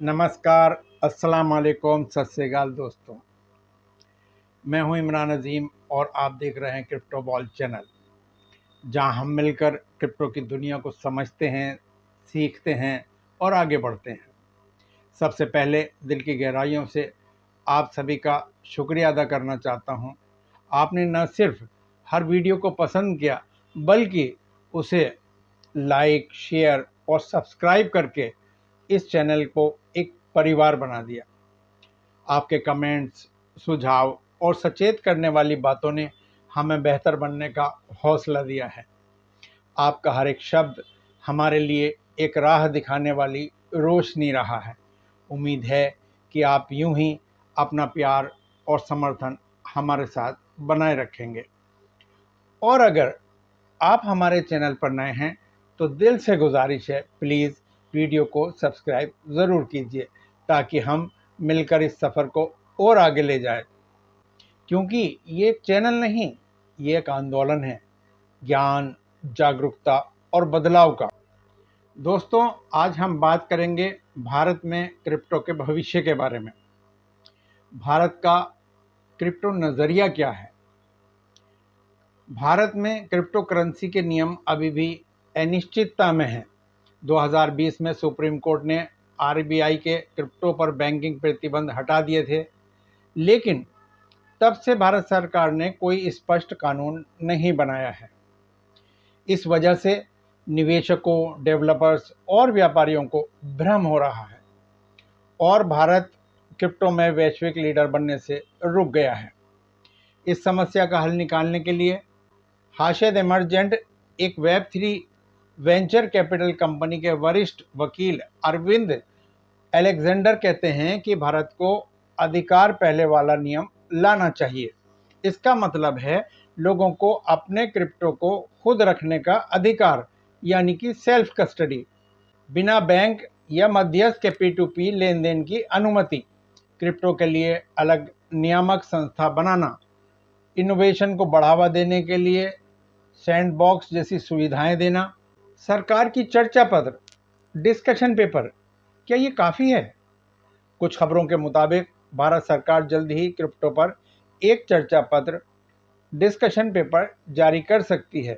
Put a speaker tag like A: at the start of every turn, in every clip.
A: नमस्कार, अस्सलाम वालेकुम, सत श्री अकाल दोस्तों। मैं हूं इमरान अजीम और आप देख रहे हैं क्रिप्टो बॉल चैनल, जहां हम मिलकर क्रिप्टो की दुनिया को समझते हैं, सीखते हैं और आगे बढ़ते हैं। सबसे पहले दिल की गहराइयों से आप सभी का शुक्रिया अदा करना चाहता हूं। आपने न सिर्फ हर वीडियो को पसंद किया, बल्कि उसे लाइक, शेयर और सब्सक्राइब करके इस चैनल को एक परिवार बना दिया। आपके कमेंट्स, सुझाव और सचेत करने वाली बातों ने हमें बेहतर बनने का हौसला दिया है। आपका हर एक शब्द हमारे लिए एक राह दिखाने वाली रोशनी रहा है। उम्मीद है कि आप यूं ही अपना प्यार और समर्थन हमारे साथ बनाए रखेंगे। और अगर आप हमारे चैनल पर नए हैं तो दिल से गुजारिश है, प्लीज़ वीडियो को सब्सक्राइब ज़रूर कीजिए, ताकि हम मिलकर इस सफ़र को और आगे ले जाएं। क्योंकि ये एक चैनल नहीं, ये एक आंदोलन है, ज्ञान, जागरूकता और बदलाव का। दोस्तों, आज हम बात करेंगे भारत में क्रिप्टो के भविष्य के बारे में। भारत का क्रिप्टो नज़रिया क्या है? भारत में क्रिप्टो करेंसी के नियम अभी भी अनिश्चितता में हैं। 2020 में सुप्रीम कोर्ट ने आरबीआई के क्रिप्टो पर बैंकिंग प्रतिबंध हटा दिए थे, लेकिन तब से भारत सरकार ने कोई स्पष्ट कानून नहीं बनाया है। इस वजह से निवेशकों, डेवलपर्स और व्यापारियों को भ्रम हो रहा है और भारत क्रिप्टो में वैश्विक लीडर बनने से रुक गया है। इस समस्या का हल निकालने के लिए हाशिद इमर्जेंट, एक वेब3 वेंचर कैपिटल कंपनी के वरिष्ठ वकील अरविंद अलेक्जेंडर कहते हैं कि भारत को अधिकार पहले वाला नियम लाना चाहिए। इसका मतलब है लोगों को अपने क्रिप्टो को खुद रखने का अधिकार, यानी कि सेल्फ कस्टडी, बिना बैंक या मध्यस्थ के P2P लेन देन की अनुमति, क्रिप्टो के लिए अलग नियामक संस्था बनाना, इनोवेशन को बढ़ावा देने के लिए सैंडबॉक्स जैसी सुविधाएं देना, सरकार की चर्चा पत्र, डिस्कशन पेपर, क्या ये काफ़ी है? कुछ खबरों के मुताबिक भारत सरकार जल्द ही क्रिप्टो पर एक चर्चा पत्र, डिस्कशन पेपर जारी कर सकती है।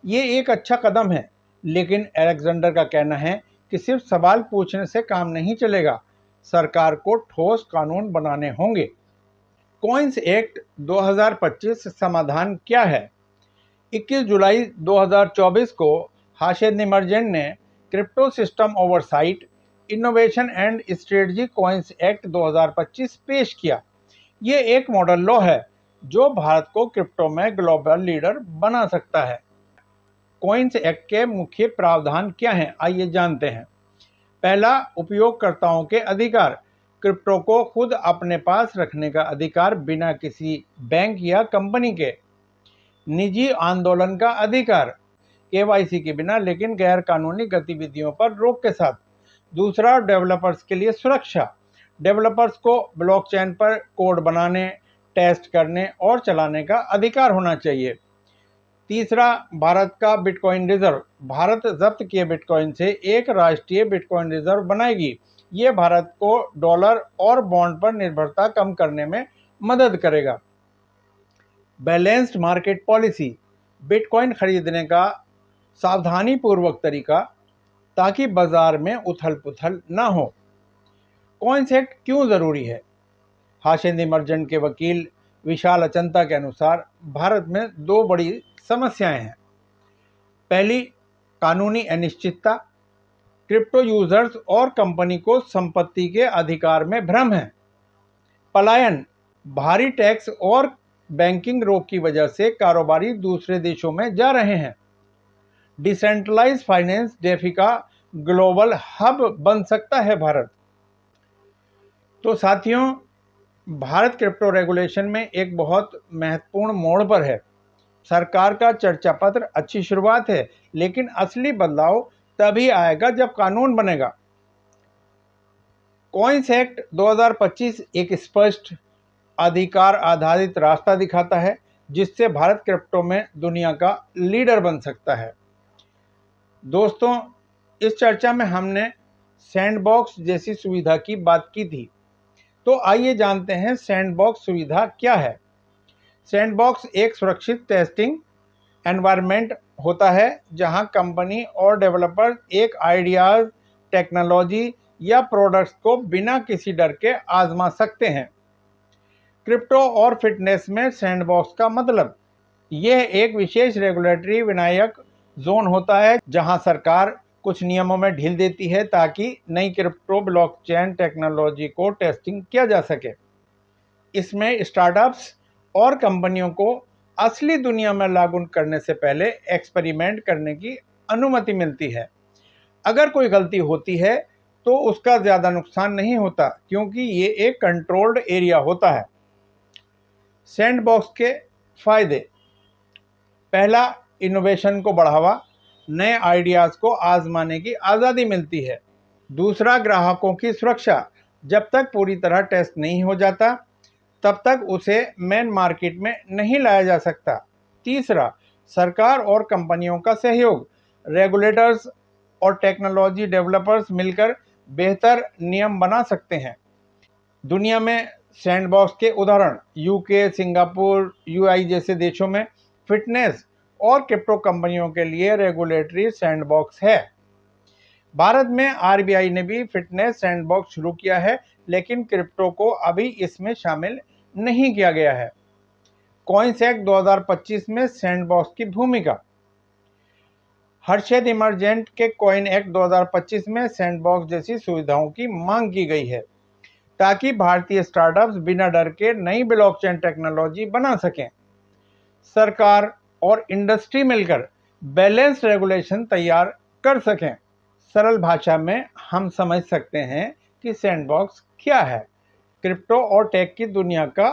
A: ये एक अच्छा कदम है, लेकिन अलेक्जेंडर का कहना है कि सिर्फ सवाल पूछने से काम नहीं चलेगा, सरकार को ठोस कानून बनाने होंगे। कॉइन्स एक्ट 2025 समाधान क्या है? 21 जुलाई 2024 को हाशिद इमर्जेंट ने crypto system oversight, innovation and strategy coins act 2025 पेश किया। ये एक मॉडल लॉ है जो भारत को क्रिप्टो में ग्लोबल लीडर बना सकता है। कॉइन्स एक्ट के मुख्य प्रावधान क्या हैं, आइए जानते हैं। पहला, उपयोगकर्ताओं के अधिकार। क्रिप्टो को खुद अपने पास रखने का अधिकार बिना किसी बैंक या कंपनी के। निजी आंदोलन का अधिकार, केवाईसी के बिना लेकिन गैर कानूनी गतिविधियों पर रोक के साथ। दूसरा, डेवलपर्स के लिए सुरक्षा। डेवलपर्स को ब्लॉकचेन पर कोड बनाने, टेस्ट करने और चलाने का अधिकार होना चाहिए। तीसरा, भारत का बिटकॉइन रिजर्व। भारत जब्त किए बिटकॉइन से एक राष्ट्रीय बिटकॉइन रिजर्व बनाएगी। ये भारत को डॉलर और बॉन्ड पर निर्भरता कम करने में मदद करेगा। बैलेंस्ड मार्केट पॉलिसी, बिटकॉइन खरीदने का सावधानीपूर्वक तरीका, ताकि बाजार में उथल पुथल ना हो। कॉइन्स एक्ट क्यों ज़रूरी है? हाशिद इमर्जेंट के वकील विशाल अचंता के अनुसार भारत में दो बड़ी समस्याएं हैं। पहली, कानूनी अनिश्चितता। क्रिप्टो यूजर्स और कंपनी को संपत्ति के अधिकार में भ्रम है। पलायन, भारी टैक्स और बैंकिंग रोक की वजह से कारोबारी दूसरे देशों में जा रहे हैं। डिसेंट्रलाइज्ड फाइनेंस, डेफी का ग्लोबल हब बन सकता है भारत। तो साथियों, भारत क्रिप्टो रेगुलेशन में एक बहुत महत्वपूर्ण मोड़ पर है। सरकार का चर्चा पत्र अच्छी शुरुआत है, लेकिन असली बदलाव तभी आएगा जब कानून बनेगा। कॉइन्स एक्ट 2025 एक स्पष्ट अधिकार आधारित रास्ता दिखाता है, जिससे भारत क्रिप्टो में दुनिया का लीडर बन सकता है। दोस्तों, इस चर्चा में हमने सैंडबॉक्स जैसी सुविधा की बात की थी। तो आइए जानते हैं सैंडबॉक्स सुविधा क्या है। सैंडबॉक्स एक सुरक्षित टेस्टिंग एनवायरनमेंट होता है जहां कंपनी और डेवलपर एक आइडियाज, टेक्नोलॉजी या प्रोडक्ट्स को बिना किसी डर के आजमा सकते हैं। क्रिप्टो और फिटनेस में सैंडबॉक्स का मतलब यह एक विशेष रेगुलेटरी विनायक जोन होता है जहां सरकार कुछ नियमों में ढील देती है ताकि नई क्रिप्टो ब्लॉकचेन टेक्नोलॉजी को टेस्टिंग किया जा सके। इसमें स्टार्टअप्स और कंपनियों को असली दुनिया में लागू करने से पहले एक्सपेरिमेंट करने की अनुमति मिलती है। अगर कोई गलती होती है तो उसका ज़्यादा नुकसान नहीं होता क्योंकि ये एक कंट्रोल्ड एरिया होता है। सैंडबॉक्स के फायदे: पहला, इनोवेशन को बढ़ावा, नए आइडियाज़ को आजमाने की आज़ादी मिलती है। दूसरा, ग्राहकों की सुरक्षा, जब तक पूरी तरह टेस्ट नहीं हो जाता तब तक उसे मेन मार्केट में नहीं लाया जा सकता। तीसरा, सरकार और कंपनियों का सहयोग, रेगुलेटर्स और टेक्नोलॉजी डेवलपर्स मिलकर बेहतर नियम बना सकते हैं। दुनिया में सैंडबॉक्स के उदाहरण यूके, सिंगापुर, यूएई जैसे देशों में फिटनेस और क्रिप्टो कंपनियों के लिए रेगुलेटरी सैंडबॉक्स है। भारत में आरबीआई ने भी फिटनेस सैंडबॉक्स शुरू किया है, लेकिन क्रिप्टो को अभी इसमें शामिल नहीं किया गया है। कॉइन्स एक्ट 2025 में सैंडबॉक्स की भूमिका: हर्षद इमर्जेंट के कॉइन एक्ट 2025 में सैंडबॉक्स जैसी सुविधाओं की मांग की गई है ताकि भारतीय स्टार्टअप्स बिना डर के नई ब्लॉकचेन टेक्नोलॉजी बना सकें। सरकार और इंडस्ट्री मिलकर बैलेंस रेगुलेशन तैयार कर सकें। सरल भाषा में हम समझ सकते हैं कि सैंडबॉक्स क्या है। क्रिप्टो और टेक की दुनिया का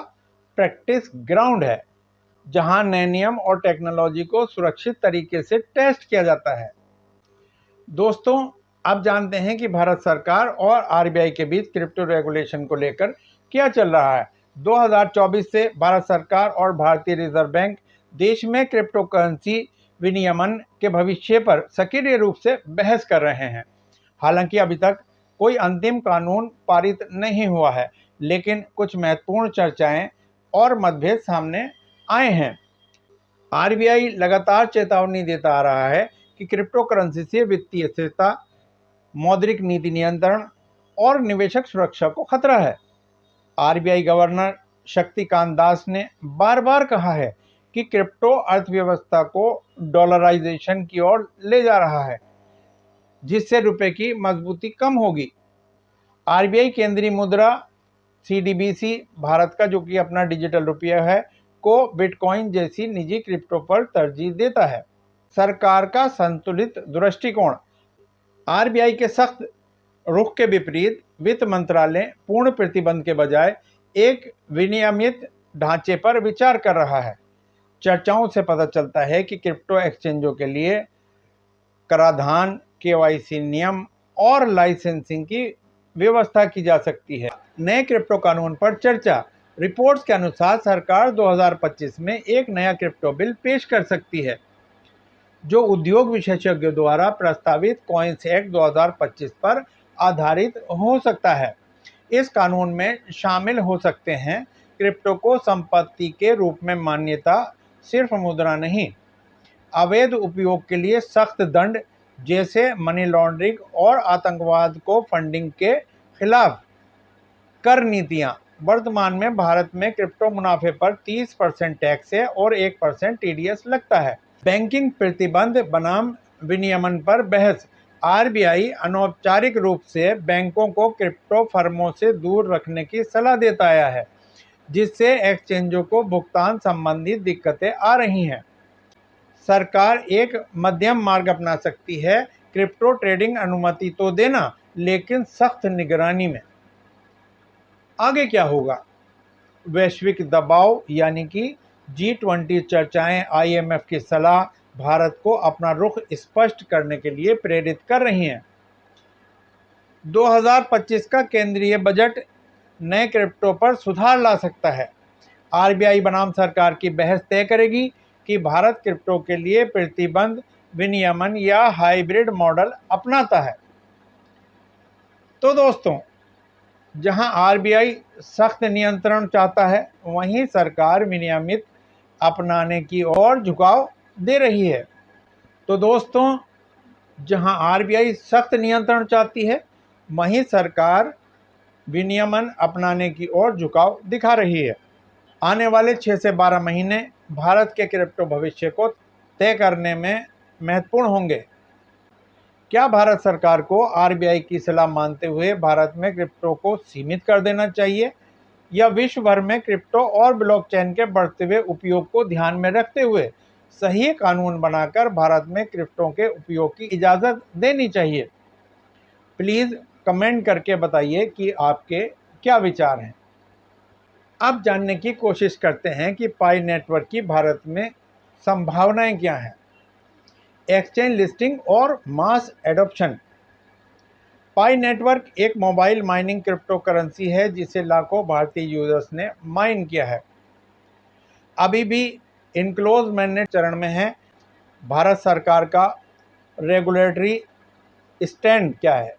A: प्रैक्टिस ग्राउंड है जहां नए नियम और टेक्नोलॉजी को सुरक्षित तरीके से टेस्ट किया जाता है। दोस्तों, अब जानते हैं कि भारत सरकार और आरबीआई के बीच क्रिप्टो रेगुलेशन को लेकर क्या चल रहा है। 2024 से भारत सरकार और भारतीय रिजर्व बैंक देश में क्रिप्टो करेंसी विनियमन के भविष्य पर सक्रिय रूप से बहस कर रहे हैं। हालांकि अभी तक कोई अंतिम कानून पारित नहीं हुआ है, लेकिन कुछ महत्वपूर्ण चर्चाएं और मतभेद सामने आए हैं। आरबीआई लगातार चेतावनी देता आ रहा है कि क्रिप्टो करेंसी से वित्तीय स्थिरता, मौद्रिक नीति नियंत्रण और निवेशक सुरक्षा को खतरा है। आरबीआई गवर्नर शक्तिकांत दास ने बार बार कहा है कि क्रिप्टो अर्थव्यवस्था को डॉलराइजेशन की ओर ले जा रहा है, जिससे रुपए की मजबूती कम होगी। आरबीआई केंद्रीय मुद्रा सीडीबीसी भारत का, जो कि अपना डिजिटल रुपया है, को बिटकॉइन जैसी निजी क्रिप्टो पर तरजीह देता है। सरकार का संतुलित दृष्टिकोण: आरबीआई के सख्त रुख के विपरीत वित्त मंत्रालय पूर्ण प्रतिबंध के बजाय एक विनियमित ढांचे पर विचार कर रहा है। चर्चाओं से पता चलता है कि क्रिप्टो एक्सचेंजों के लिए कराधान, केवाईसी नियम और लाइसेंसिंग की व्यवस्था की जा सकती है। नए क्रिप्टो कानून पर चर्चा: रिपोर्ट्स के अनुसार सरकार 2025 में एक नया क्रिप्टो बिल पेश कर सकती है, जो उद्योग विशेषज्ञों द्वारा प्रस्तावित कॉइन्स एक्ट 2025 पर आधारित हो सकता है। इस कानून में शामिल हो सकते हैं क्रिप्टो को संपत्ति के रूप में मान्यता, सिर्फ मुद्रा नहीं, अवैध उपयोग के लिए सख्त दंड जैसे मनी लॉन्ड्रिंग और आतंकवाद को फंडिंग के खिलाफ कर नीतियां। वर्तमान में भारत में क्रिप्टो मुनाफे पर 30% टैक्स है और 1% टीडीएस लगता है। बैंकिंग प्रतिबंध बनाम विनियमन पर बहस: आरबीआई अनौपचारिक रूप से बैंकों को क्रिप्टो फर्मों से दूर रखने की सलाह देता आया है, जिससे एक्सचेंजों को भुगतान संबंधी दिक्कतें आ रही हैं। सरकार एक मध्यम मार्ग अपना सकती है, क्रिप्टो ट्रेडिंग अनुमति तो देना, लेकिन सख्त निगरानी में। आगे क्या होगा? वैश्विक दबाव यानी कि G20 चर्चाएं आईएमएफ की सलाह भारत को अपना रुख स्पष्ट करने के लिए प्रेरित कर रही हैं। 2025 का केंद्रीय बजट नए क्रिप्टो पर सुधार ला सकता है। आरबीआई बनाम सरकार की बहस तय करेगी कि भारत क्रिप्टो के लिए प्रतिबंध, विनियमन या हाइब्रिड मॉडल अपनाता है। तो दोस्तों, जहां आरबीआई सख्त नियंत्रण चाहता है, वहीं सरकार विनियमित अपनाने की ओर झुकाव दे रही है। तो दोस्तों, जहां आरबीआई सख्त नियंत्रण चाहती है, वहीं सरकार विनियमन अपनाने की ओर झुकाव दिखा रही है। आने वाले 6 से 12 महीने भारत के क्रिप्टो भविष्य को तय करने में महत्वपूर्ण होंगे। क्या भारत सरकार को आरबीआई की सलाह मानते हुए भारत में क्रिप्टो को सीमित कर देना चाहिए, या विश्व भर में क्रिप्टो और ब्लॉकचेन के बढ़ते हुए उपयोग को ध्यान में रखते हुए सही कानून बनाकर भारत में क्रिप्टो के उपयोग की इजाज़त देनी चाहिए? प्लीज़ कमेंट करके बताइए कि आपके क्या विचार हैं। अब जानने की कोशिश करते हैं कि पाई नेटवर्क की भारत में संभावनाएं क्या हैं। एक्सचेंज लिस्टिंग और मास एडॉप्शन। पाई नेटवर्क एक मोबाइल माइनिंग क्रिप्टो करेंसी है जिसे लाखों भारतीय यूजर्स ने माइन किया है। अभी भी इनक्लोज मैनेज चरण में है। भारत सरकार का रेगुलेटरी स्टैंड क्या है?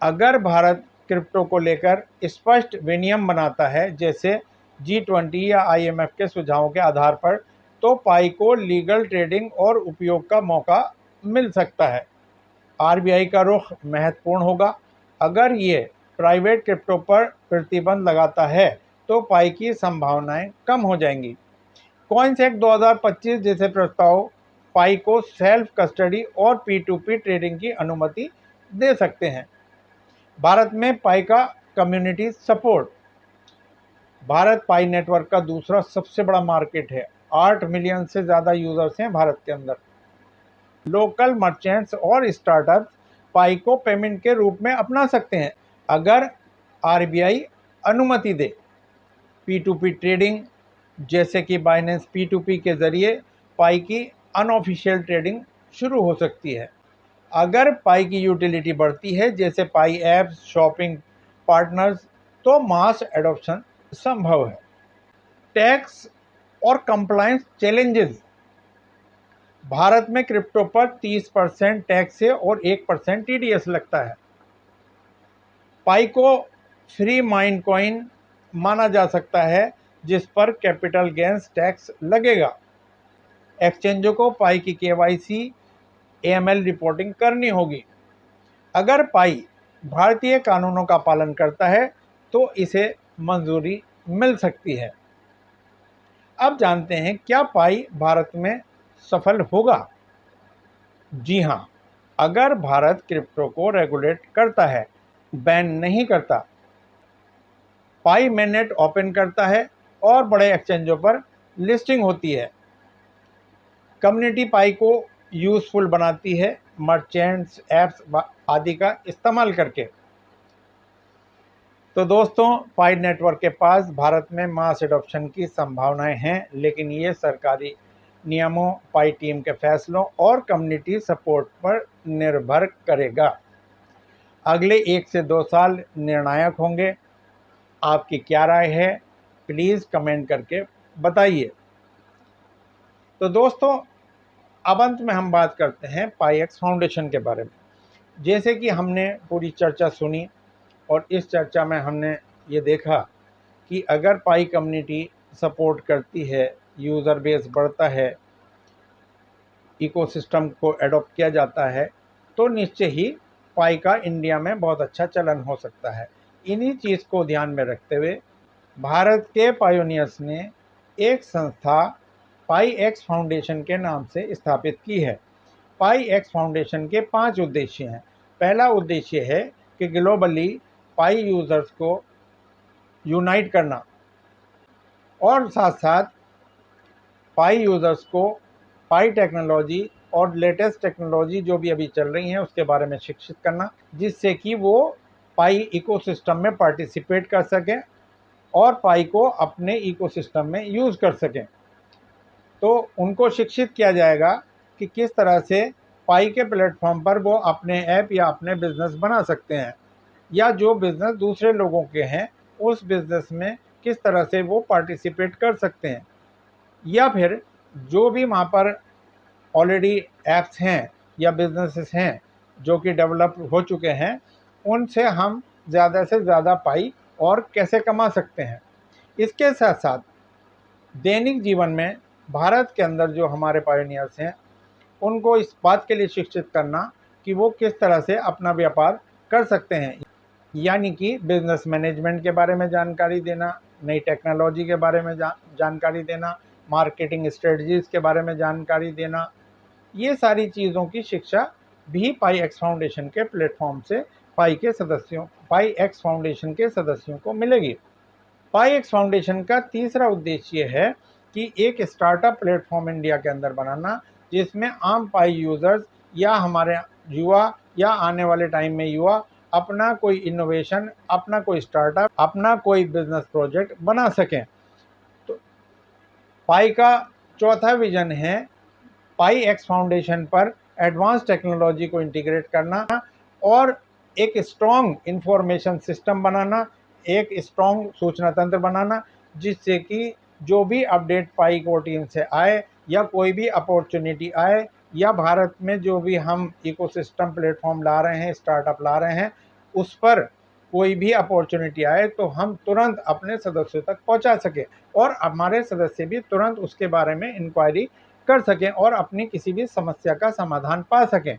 A: अगर भारत क्रिप्टो को लेकर स्पष्ट विनियम बनाता है, जैसे G20 या IMF के सुझावों के आधार पर, तो पाई को लीगल ट्रेडिंग और उपयोग का मौका मिल सकता है। आरबीआई का रुख महत्वपूर्ण होगा। अगर ये प्राइवेट क्रिप्टो पर प्रतिबंध लगाता है तो पाई की संभावनाएं कम हो जाएंगी। कॉइनसेक 2025 जैसे प्रस्ताव पाई को सेल्फ कस्टडी और P2P ट्रेडिंग की अनुमति दे सकते हैं। भारत में पाई का कम्युनिटी सपोर्ट। भारत पाई नेटवर्क का दूसरा सबसे बड़ा मार्केट है। 8 मिलियन से ज़्यादा यूजर्स हैं भारत के अंदर। लोकल मर्चेंट्स और स्टार्टअप्स पाई को पेमेंट के रूप में अपना सकते हैं अगर आरबीआई अनुमति दे। P2P ट्रेडिंग, जैसे कि बाइनेंस P2P के ज़रिए पाई की अनऑफिशियल ट्रेडिंग शुरू हो सकती है। अगर पाई की यूटिलिटी बढ़ती है, जैसे पाई ऐप्स, शॉपिंग पार्टनर्स, तो मास एडॉप्शन संभव है। टैक्स और कंप्लायंस चैलेंजेस। भारत में क्रिप्टो पर 30% टैक्स है और 1% TDS लगता है। पाई को फ्री माइन कॉइन माना जा सकता है, जिस पर कैपिटल गेंस टैक्स लगेगा। एक्सचेंजों को पाई की KYC AML रिपोर्टिंग करनी होगी। अगर पाई भारतीय कानूनों का पालन करता है तो इसे मंजूरी मिल सकती है। अब जानते हैं, क्या पाई भारत में सफल होगा? जी हाँ, अगर भारत क्रिप्टो को रेगुलेट करता है, बैन नहीं करता, पाई मेननेट ओपन करता है और बड़े एक्सचेंजों पर लिस्टिंग होती है, कम्युनिटी पाई को यूजफुल बनाती है, मर्चेंट्स, ऐप्स आदि का इस्तेमाल करके, तो दोस्तों, पाई नेटवर्क के पास भारत में मास एडॉप्शन की संभावनाएं हैं, लेकिन ये सरकारी नियमों, पाई टीम के फैसलों और कम्युनिटी सपोर्ट पर निर्भर करेगा। अगले 1 से 2 साल निर्णायक होंगे। आपकी क्या राय है? प्लीज़ कमेंट करके बताइए। तो दोस्तों, अब अंत में हम बात करते हैं पाईएक्स फाउंडेशन के बारे में। जैसे कि हमने पूरी चर्चा सुनी और इस चर्चा में हमने ये देखा कि अगर पाई कम्युनिटी सपोर्ट करती है, यूज़र बेस बढ़ता है, इकोसिस्टम को एडॉप्ट किया जाता है, तो निश्चय ही पाई का इंडिया में बहुत अच्छा चलन हो सकता है। इन्हीं चीज़ को ध्यान में रखते हुए भारत के पायोनियर्स ने एक संस्था पाई एक्स फाउंडेशन के नाम से स्थापित की है। पाई एक्स फाउंडेशन के 5 उद्देश्य हैं। पहला उद्देश्य है कि ग्लोबली पाई यूज़र्स को यूनाइट करना और साथ साथ पाई यूज़र्स को पाई टेक्नोलॉजी और लेटेस्ट टेक्नोलॉजी जो भी अभी चल रही हैं उसके बारे में शिक्षित करना, जिससे कि वो पाई इकोसिस्टम में पार्टिसिपेट कर सकें और पाई को अपने इकोसिस्टम में यूज़ कर सकें। तो उनको शिक्षित किया जाएगा कि किस तरह से पाई के प्लेटफॉर्म पर वो अपने ऐप या अपने बिज़नेस बना सकते हैं, या जो बिज़नेस दूसरे लोगों के हैं उस बिज़नेस में किस तरह से वो पार्टिसिपेट कर सकते हैं, या फिर जो भी वहाँ पर ऑलरेडी ऐप्स हैं या बिजनेसेस हैं जो कि डेवलप हो चुके हैं, उनसे हम ज़्यादा से ज़्यादा पाई और कैसे कमा सकते हैं। इसके साथ साथ दैनिक जीवन में भारत के अंदर जो हमारे पायोनियर्स हैं, उनको इस बात के लिए शिक्षित करना कि वो किस तरह से अपना व्यापार कर सकते हैं, यानी कि बिजनेस मैनेजमेंट के बारे में जानकारी देना, नई टेक्नोलॉजी के बारे में जानकारी देना, मार्केटिंग स्ट्रेटजीज के बारे में जानकारी देना, ये सारी चीज़ों की शिक्षा भी पाई एक्स फाउंडेशन के प्लेटफॉर्म से पाई एक्स फाउंडेशन के सदस्यों को मिलेगी। पाई एक्स फाउंडेशन का तीसरा उद्देश्य ये है कि एक स्टार्टअप प्लेटफॉर्म इंडिया के अंदर बनाना, जिसमें आम पाई यूज़र्स या हमारे युवा या आने वाले टाइम में युवा अपना कोई इनोवेशन, अपना कोई स्टार्टअप, अपना कोई बिजनेस प्रोजेक्ट बना सकें। तो पाई का चौथा विजन है पाई एक्स फाउंडेशन पर एडवांस टेक्नोलॉजी को इंटीग्रेट करना और एक स्ट्रॉन्ग इंफॉर्मेशन सिस्टम बनाना, एक स्ट्रॉन्ग सूचना तंत्र बनाना, जिससे कि जो भी अपडेट पाई को टीम से आए या कोई भी अपॉर्चुनिटी आए या भारत में जो भी हम इकोसिस्टम प्लेटफॉर्म ला रहे हैं, स्टार्टअप ला रहे हैं, उस पर कोई भी अपॉर्चुनिटी आए तो हम तुरंत अपने सदस्यों तक पहुंचा सकें और हमारे सदस्य भी तुरंत उसके बारे में इंक्वायरी कर सकें और अपनी किसी भी समस्या का समाधान पा सकें।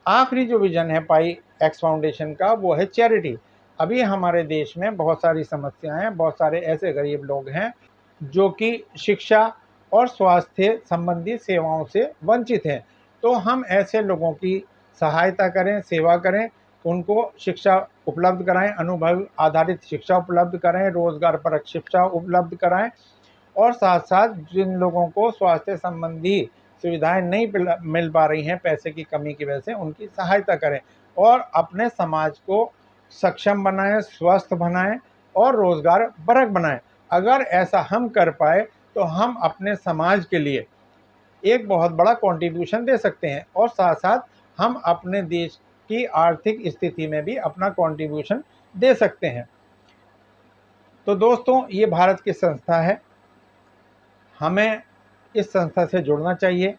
A: आखिरी जो विजन है पाई एक्स फाउंडेशन का, वो है चैरिटी। अभी हमारे देश में बहुत सारी समस्याएं हैं, बहुत सारे ऐसे गरीब लोग हैं जो कि शिक्षा और स्वास्थ्य संबंधी सेवाओं से वंचित हैं। तो हम ऐसे लोगों की सहायता करें, सेवा करें, उनको शिक्षा उपलब्ध कराएं, अनुभव आधारित शिक्षा उपलब्ध कराएं, रोजगारपरक शिक्षा उपलब्ध कराएं और साथ साथ जिन लोगों को स्वास्थ्य संबंधी सुविधाएं नहीं मिल पा रही हैं पैसे की कमी की वजह से, उनकी सहायता करें और अपने समाज को सक्षम बनाएं, स्वस्थ बनाएं और रोजगार परक बनाएं। अगर ऐसा हम कर पाए तो हम अपने समाज के लिए एक बहुत बड़ा कंट्रीब्यूशन दे सकते हैं और साथ साथ हम अपने देश की आर्थिक स्थिति में भी अपना कंट्रीब्यूशन दे सकते हैं। तो दोस्तों, ये भारत की संस्था है, हमें इस संस्था से जुड़ना चाहिए।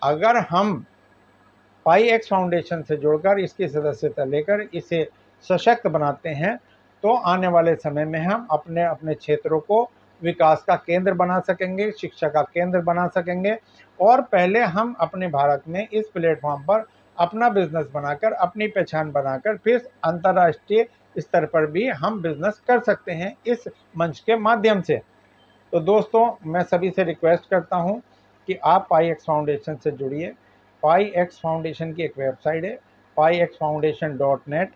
A: अगर हम पाई एक्स फाउंडेशन से जुड़कर इसकी सदस्यता लेकर इसे सशक्त बनाते हैं तो आने वाले समय में हम अपने अपने क्षेत्रों को विकास का केंद्र बना सकेंगे, शिक्षा का केंद्र बना सकेंगे और पहले हम अपने भारत में इस प्लेटफॉर्म पर अपना बिजनेस बनाकर, अपनी पहचान बनाकर फिर अंतर्राष्ट्रीय स्तर पर भी हम बिजनेस कर सकते हैं इस मंच के माध्यम से। तो दोस्तों, मैं सभी से रिक्वेस्ट करता हूं कि आप पाई एक्स फाउंडेशन से जुड़िए। पाई एक्स फाउंडेशन की एक वेबसाइट है paiexfoundation.net,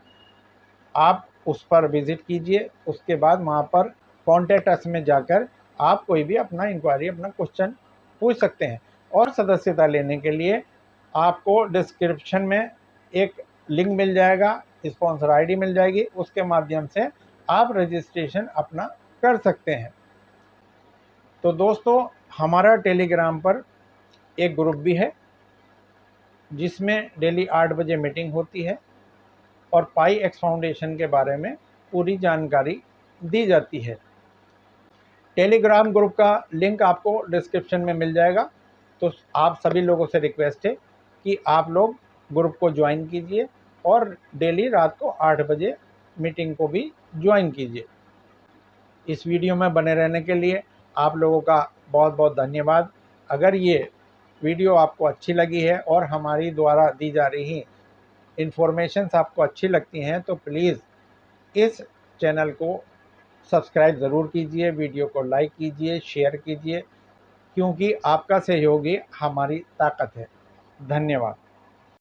A: आप उस पर विज़िट कीजिए। उसके बाद वहाँ पर कॉन्टैक्ट अस में जाकर आप कोई भी अपना इंक्वायरी, अपना क्वेश्चन पूछ सकते हैं और सदस्यता लेने के लिए आपको डिस्क्रिप्शन में एक लिंक मिल जाएगा, स्पॉन्सर आईडी मिल जाएगी, उसके माध्यम से आप रजिस्ट्रेशन अपना कर सकते हैं। तो दोस्तों, हमारा टेलीग्राम पर एक ग्रुप भी है जिसमें डेली 8 बजे मीटिंग होती है और पाई एक्स फाउंडेशन के बारे में पूरी जानकारी दी जाती है। टेलीग्राम ग्रुप का लिंक आपको डिस्क्रिप्शन में मिल जाएगा। तो आप सभी लोगों से रिक्वेस्ट है कि आप लोग ग्रुप को ज्वाइन कीजिए और डेली रात को 8 बजे मीटिंग को भी ज्वाइन कीजिए। इस वीडियो में बने रहने के लिए आप लोगों का बहुत बहुत धन्यवाद। अगर ये वीडियो आपको अच्छी लगी है और हमारी द्वारा दी जा रही इन्फॉर्मेशंस आपको अच्छी लगती हैं तो प्लीज़ इस चैनल को सब्सक्राइब ज़रूर कीजिए, वीडियो को लाइक कीजिए, शेयर कीजिए, क्योंकि आपका सहयोग ही हमारी ताकत है। धन्यवाद।